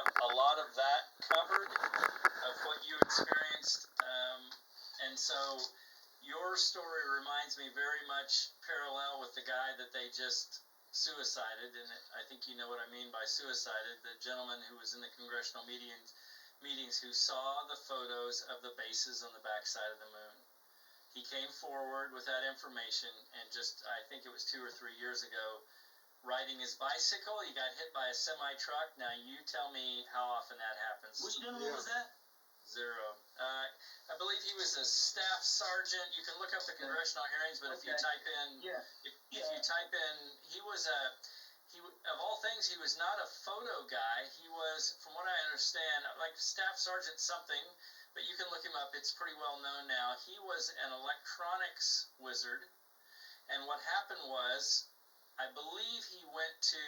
have a lot of that covered, of what you experienced, and so your story reminds me very much parallel with the guy that they just suicided, and I think you know what I mean by suicided, the gentleman who was in the congressional meetings who saw the photos of the bases on the backside of the moon. He came forward with that information, and just, I think it was 2 or 3 years ago, riding his bicycle, he got hit by a semi-truck. Now you tell me how often that happens. Which gentleman was that? Zero. I believe he was a staff sergeant. You can look up the congressional hearings, but if you type in, if you type in, of all things, he was not a photo guy. He was, from what I understand, like staff sergeant something, but you can look him up. It's pretty well known now. He was an electronics wizard, and what happened was, I believe he went to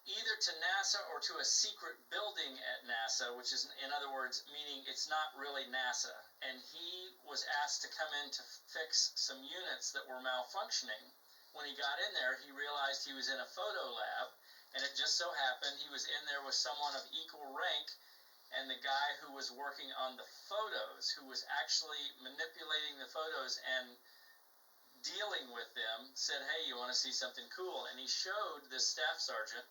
either to NASA or to a secret building at NASA, which is, in other words, meaning it's not really NASA. And he was asked to come in to fix some units that were malfunctioning. When he got in there, he realized he was in a photo lab, and it just so happened he was in there with someone of equal rank, and the guy who was working on the photos, who was actually manipulating the photos and dealing with them, said, hey, you want to see something cool? And he showed this staff sergeant.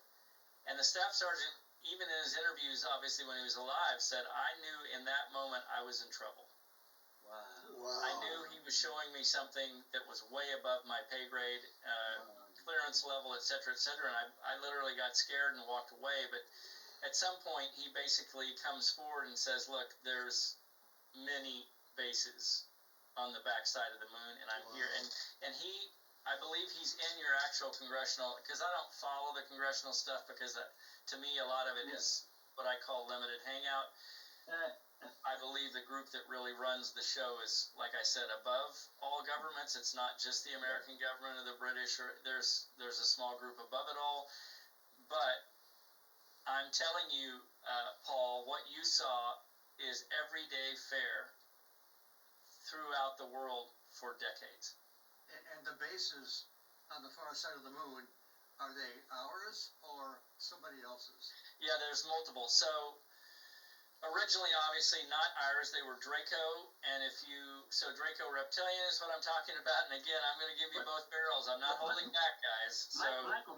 And the staff sergeant, even in his interviews, obviously when he was alive, said, I knew in that moment I was in trouble. Wow. I knew he was showing me something that was way above my pay grade, clearance level, et cetera, and I literally got scared and walked away. But at some point, he basically comes forward and says, look, there's many bases on the backside of the moon, and I'm here. And I believe he's in your actual congressional, because I don't follow the congressional stuff, because to me a lot of it is what I call limited hangout. I believe the group that really runs the show is, like I said, above all governments. It's not just the American government or the British, or there's a small group above it all. But I'm telling you, Paul, what you saw is everyday fare throughout the world for decades. And the bases on the far side of the moon, are they ours or somebody else's? Yeah, there's multiple. So originally, obviously not ours. They were Draco, and so Draco Reptilian is what I'm talking about. And again, I'm going to give you both barrels. I'm not holding back, guys. So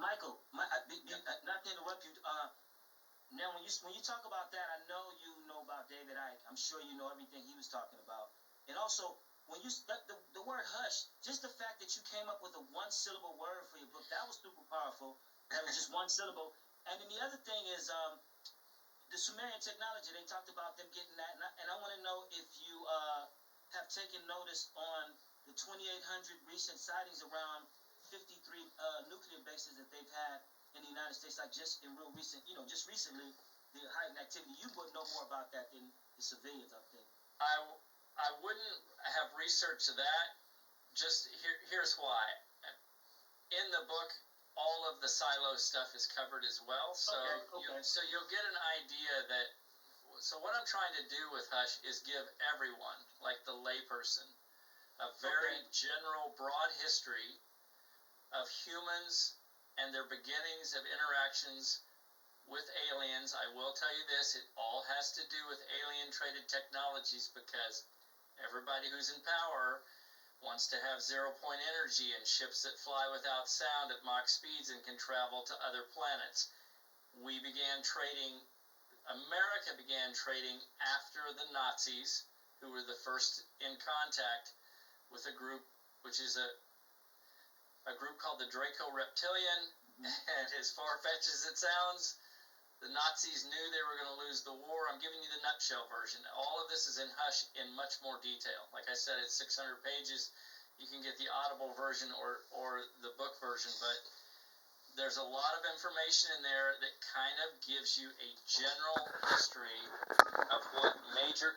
Michael, not to interrupt you. Now, when you talk about that, I know you know about David Icke. I'm sure you know everything he was talking about. And also, when you the word hush, just the fact that you came up with a one-syllable word for your book, that was super powerful. That was just one syllable. And then the other thing is the Sumerian technology. They talked about them getting that, and I want to know if you have taken notice on the 2,800 recent sightings around 53 nuclear bases that they've had in the United States, like just in real recent, just recently, the heightened activity. You would know more about that than the civilians, I think. I wouldn't have researched that. Just here's why. In the book, all of the silo stuff is covered as well. So so you'll get an idea that. So what I'm trying to do with Hush is give everyone, like the layperson, a very general, broad history of humans and their beginnings of interactions with aliens. I will tell you this, it all has to do with alien-traded technologies, because everybody who's in power wants to have zero-point energy and ships that fly without sound at Mach speeds and can travel to other planets. America began trading after the Nazis, who were the first in contact with a group, which is a group called the Draco Reptilian. And as far-fetched as it sounds, the Nazis knew they were going to lose the war. I'm giving you the nutshell version. All of this is in Hush in much more detail. Like I said, it's 600 pages. You can get the Audible version or the book version, but there's a lot of information in there that kind of gives you a general history of what major